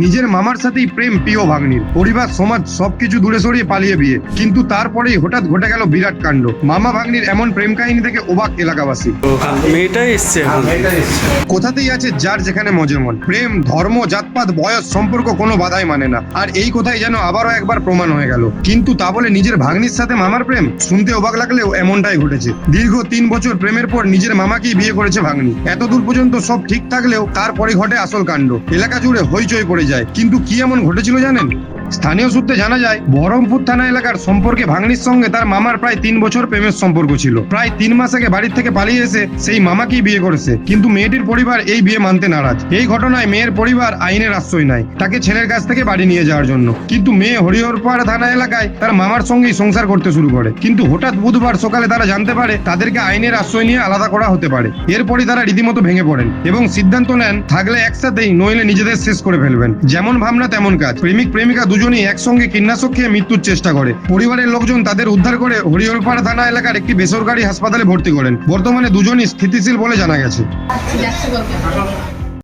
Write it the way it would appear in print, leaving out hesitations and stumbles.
নিজের মামার সাথেই প্রেম প্রিয় ভাগ্নির, পরিবার সমাজ সবকিছু দূরে সরিয়ে পালিয়ে বিয়ে, কিন্তু তারপরেই হঠাৎ ঘটে গেল বিরাট কাণ্ড। মামা ভাগ্নির এমন প্রেম কাহিনী থেকে অবাক এলাকাবাসী। মেয়েটাই এসছে কোথাতেই আছে যার যেখানে মজেমন, প্রেম ধর্ম জাতপাত বয়স সম্পর্ক কোনো বাধাই মানে না। আর এই কথাই যেন আবারও একবার প্রমাণ হয়ে গেল। কিন্তু তা বলে নিজের ভাগ্নির সাথে মামার প্রেম, শুনতে অবাক লাগলেও এমনটাই ঘটেছে। দীর্ঘ 3 বছর প্রেমের পর নিজের মামাকেই বিয়ে করেছে ভাগ্নি। এতদূর পর্যন্ত সব ঠিক থাকলেও তারপরে ঘটে আসল কাণ্ড। এলাকা জুড়ে হইচই পড়ে যায়। কিন্তু কি এমন ঘটেছিল জানেন? স্থানীয় সূত্রে জানা যায়, বহরমপুর থানা এলাকার সম্পর্কে ভাগ্নির সঙ্গে তার মামার প্রায় 3 বছর প্রেমের সম্পর্ক ছিল। প্রায় 3 মাস আগে বাড়ির থেকে পালিয়ে এসে সেই মামাকেই বিয়ে করেছে, কিন্তু মেয়েটির পরিবার এই বিয়ে মানতে নারাজ। এই ঘটনায় মেয়ের পরিবার আইনের আশ্রয় নেয় তাকে ছেলের কাছ থেকে বাড়ি নিয়ে যাওয়ার জন্য। কিন্তু মেয়ে হরিহরপাড়া থানা এলাকায় তার মামার সঙ্গেই সংসার করতে শুরু করে। কিন্তু হঠাৎ বুধবার সকালে তারা জানতে পারে তাদেরকে আইনের আশ্রয় নিয়ে আলাদা করা হতে পারে। এরপরই তারা রীতিমতো ভেঙে পড়েন এবং সিদ্ধান্ত নেন থাকলে একসাথেই, নইলে নিজেদের শেষ করে ফেলবেন। যেমন ভাবনা তেমন কাজ। প্রেমিক প্রেমিকা দুজনেই একসঙ্গে কীটনাশক খেয়ে মৃত্যুর চেষ্টা করে। পরিবারের লোকজন তাদের উদ্ধার করে হরিহরপাড়া থানা এলাকার একটি বেসরকারি হাসপাতালে ভর্তি করেন। বর্তমানে দুজনই স্থিতিশীল বলে জানা গেছে।